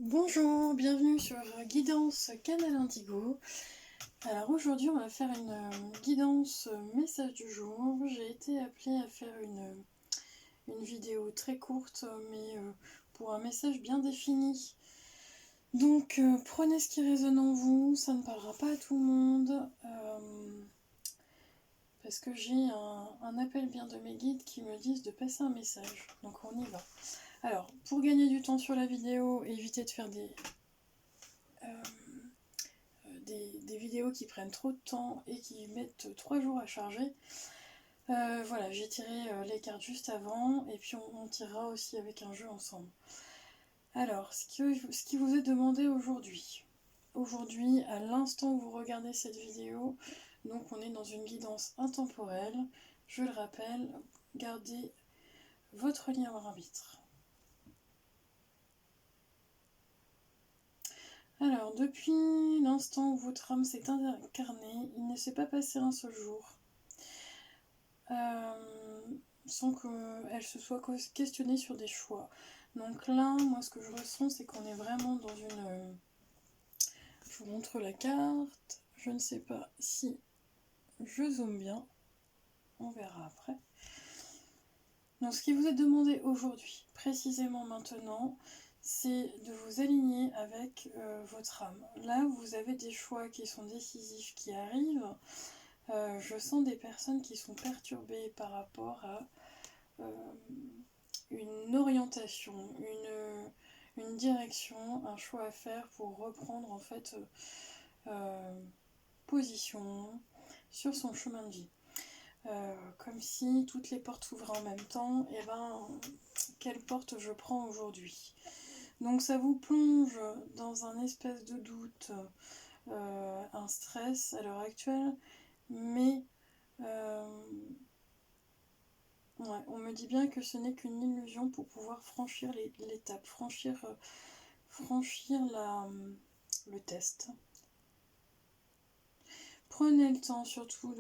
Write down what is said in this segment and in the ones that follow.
Bonjour, bienvenue sur Guidance Canal Indigo. Alors aujourd'hui on va faire une guidance message du jour. J'ai été appelée à faire une vidéo très courte mais pour un message bien défini. Donc prenez ce qui résonne en vous, ça ne parlera pas à tout le monde. Parce que j'ai un appel bien de mes guides qui me disent de passer un message. Donc on y va. Alors pour gagner du temps sur la vidéo, évitez de faire des vidéos qui prennent trop de temps et qui mettent 3 jours à charger. Voilà, j'ai tiré les cartes juste avant et puis on tirera aussi avec un jeu ensemble. Alors, ce qui vous est demandé aujourd'hui. Aujourd'hui, à l'instant où vous regardez cette vidéo, donc on est dans une guidance intemporelle. Je le rappelle, gardez votre libre arbitre. Alors, depuis l'instant où votre âme s'est incarnée, il ne s'est pas passé un seul jour sans qu'elle se soit questionnée sur des choix. Donc là, moi ce que je ressens, c'est qu'on est vraiment dans une... Je vous montre la carte. Je ne sais pas si je zoome bien. On verra après. Donc ce qui vous est demandé aujourd'hui, précisément maintenant, c'est de vous aligner avec votre âme. Là, vous avez des choix qui sont décisifs qui arrivent. Je sens des personnes qui sont perturbées par rapport à une orientation, une direction, un choix à faire pour reprendre en fait position sur son chemin de vie. Comme si toutes les portes s'ouvraient en même temps, et ben quelle porte je prends aujourd'hui? Donc ça vous plonge dans un espèce de doute, un stress à l'heure actuelle, mais ouais, on me dit bien que ce n'est qu'une illusion pour pouvoir franchir l'étape, franchir le test. Prenez le temps surtout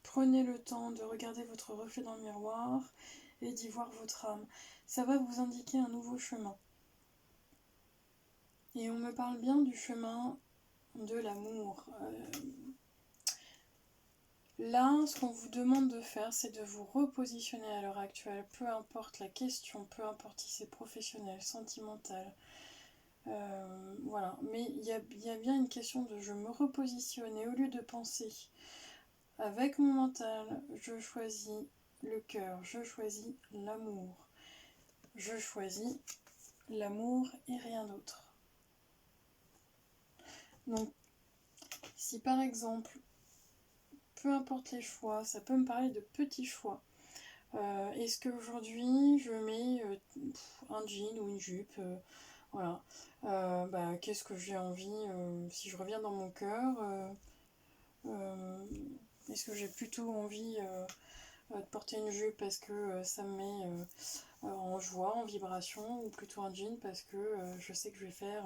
prenez le temps de regarder votre reflet dans le miroir et d'y voir votre âme. Ça va vous indiquer un nouveau chemin. Et on me parle bien du chemin de l'amour. Là, ce qu'on vous demande de faire, c'est de vous repositionner à l'heure actuelle, peu importe la question, peu importe si c'est professionnel, sentimental. Voilà, mais il y a bien une question de je me repositionne et au lieu de penser avec mon mental, je choisis le cœur, je choisis l'amour. Je choisis l'amour et rien d'autre. Donc, si par exemple, peu importe les choix, ça peut me parler de petits choix. Est-ce qu'aujourd'hui je mets un jean ou une jupe voilà. Qu'est-ce que j'ai envie si je reviens dans mon cœur est-ce que j'ai plutôt envie de porter une jupe parce que ça me met en joie, en vibration, ou plutôt un jean parce que je sais que je vais faire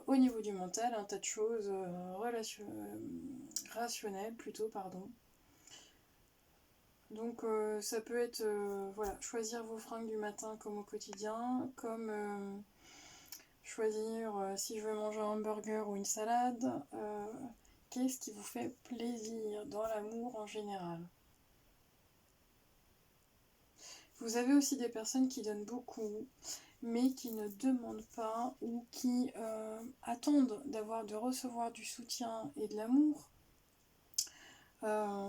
au niveau du mental un tas de choses rationnelles plutôt, pardon. Donc ça peut être voilà, choisir vos fringues du matin comme au quotidien, comme choisir si je veux manger un hamburger ou une salade, qu'est-ce qui vous fait plaisir dans l'amour en général. Vous avez aussi des personnes qui donnent beaucoup, mais qui ne demandent pas ou qui attendent de recevoir du soutien et de l'amour.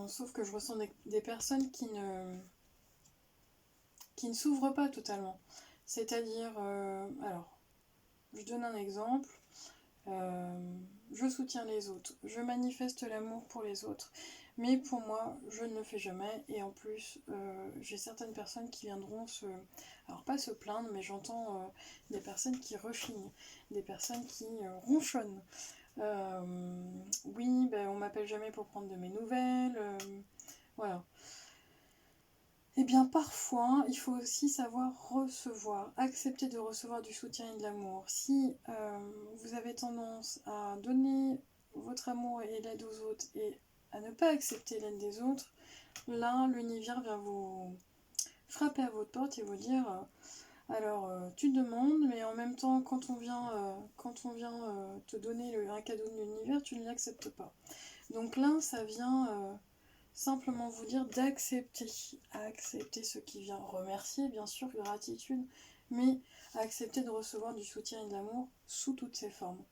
Sauf que je ressens des personnes qui ne s'ouvrent pas totalement. C'est-à-dire, alors, je donne un exemple. Je soutiens les autres, je manifeste l'amour pour les autres, mais pour moi, je ne le fais jamais. Et en plus, j'ai certaines personnes qui viendront alors pas se plaindre, mais j'entends des personnes qui rechignent, des personnes qui ronchonnent. Oui, on m'appelle jamais pour prendre de mes nouvelles, voilà. Eh bien parfois, il faut aussi savoir recevoir, accepter de recevoir du soutien et de l'amour. Si vous avez tendance à donner votre amour et l'aide aux autres et à ne pas accepter l'aide des autres, là, l'univers vient vous frapper à votre porte et vous dire Alors, tu demandes, mais en même temps, quand on vient te donner un cadeau de l'univers, tu ne l'acceptes pas. Donc là, ça vient simplement vous dire d'accepter, accepter ce qui vient, remercier bien sûr, gratitude, mais accepter de recevoir du soutien et de l'amour sous toutes ses formes.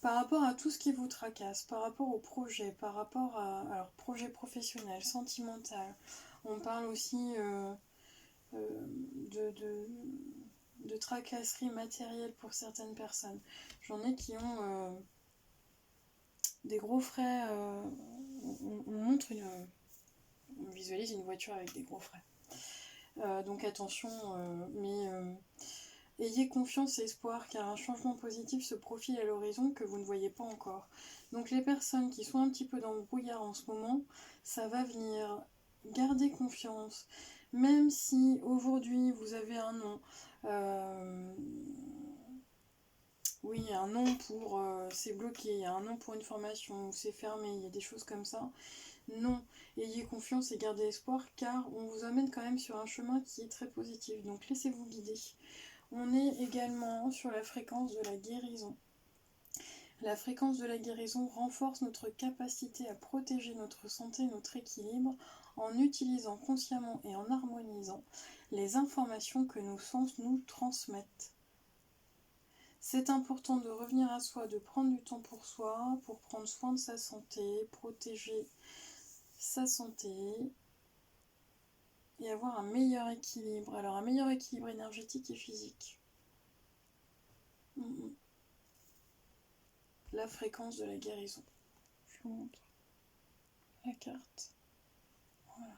Par rapport à tout ce qui vous tracasse, par rapport au projet, par rapport à alors, projet professionnel, sentimental, on parle aussi de tracasseries matérielles pour certaines personnes. J'en ai qui ont des gros frais, on visualise une voiture avec des gros frais. Donc attention, mais ayez confiance et espoir car un changement positif se profile à l'horizon que vous ne voyez pas encore. Donc les personnes qui sont un petit peu dans le brouillard en ce moment, ça va venir. Gardez confiance, même si aujourd'hui vous avez un nom. Oui, un nom pour c'est bloqué, un nom pour une formation, c'est fermé, il y a des choses comme ça. Non, ayez confiance et gardez espoir car on vous amène quand même sur un chemin qui est très positif. Donc laissez-vous guider. On est également sur la fréquence de la guérison. La fréquence de la guérison renforce notre capacité à protéger notre santé, notre équilibre, en utilisant consciemment et en harmonisant les informations que nos sens nous transmettent. C'est important de revenir à soi, de prendre du temps pour soi, pour prendre soin de sa santé, protéger sa santé et avoir un meilleur équilibre. Alors un meilleur équilibre énergétique et physique. La fréquence de la guérison. Je vous montre la carte. Voilà.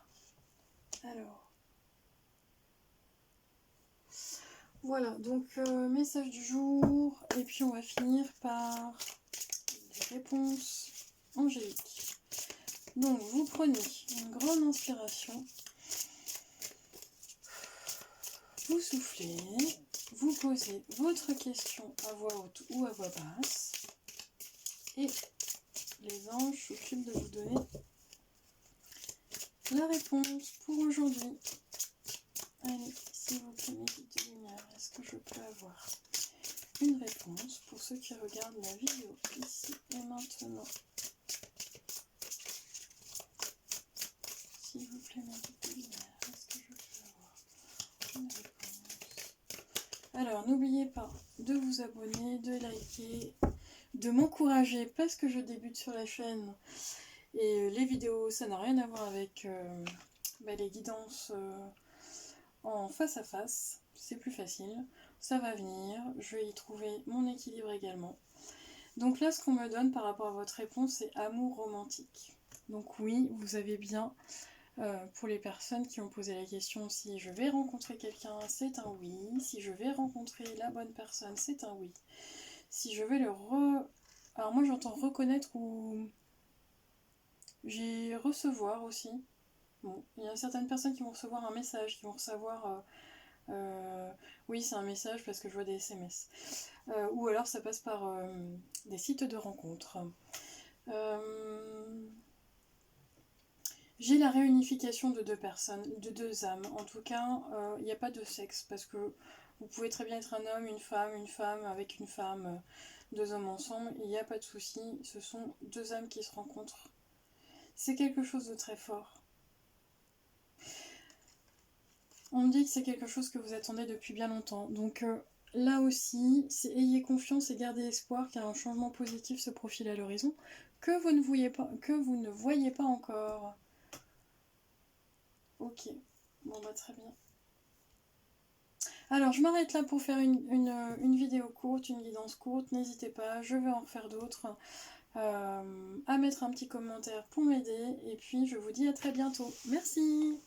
Alors. Voilà, donc message du jour. Et puis on va finir par des réponses angéliques. Donc vous prenez une grande inspiration. Vous soufflez. Vous posez votre question à voix haute ou à voix basse. Et les anges s'occupent de vous donner la réponse pour aujourd'hui. Allez, s'il vous plaît, mes guides de lumière, est-ce que je peux avoir une réponse pour ceux qui regardent la vidéo ici et maintenant? S'il vous plaît, mes guides de lumière, est-ce que je peux avoir une réponse? Alors, n'oubliez pas de vous abonner, de liker, de m'encourager parce que je débute sur la chaîne et les vidéos, ça n'a rien à voir avec les guidances en face à face, c'est plus facile, ça va venir, je vais y trouver mon équilibre également. Donc là, ce qu'on me donne par rapport à votre réponse, c'est amour romantique. Donc oui, vous avez bien, pour les personnes qui ont posé la question, si je vais rencontrer quelqu'un, c'est un oui. Si je vais rencontrer la bonne personne, c'est un oui. Si je vais Alors moi, j'entends reconnaître ou j'ai recevoir aussi. Bon, il y a certaines personnes qui vont recevoir un message, qui vont recevoir... oui, c'est un message parce que je vois des SMS. Ou alors ça passe par des sites de rencontres. J'ai la réunification de deux personnes, de deux âmes. En tout cas, il n'y a pas de sexe parce que vous pouvez très bien être un homme, une femme avec une femme, deux hommes ensemble. Il n'y a pas de souci. Ce sont deux âmes qui se rencontrent. C'est quelque chose de très fort. On me dit que c'est quelque chose que vous attendez depuis bien longtemps. Donc là aussi, c'est ayez confiance et gardez espoir car un changement positif se profile à l'horizon que vous ne voyez pas encore. Ok, bon bah très bien. Alors je m'arrête là pour faire une vidéo courte, une guidance courte. N'hésitez pas, je vais en refaire d'autres. À mettre un petit commentaire pour m'aider. Et puis je vous dis à très bientôt. Merci.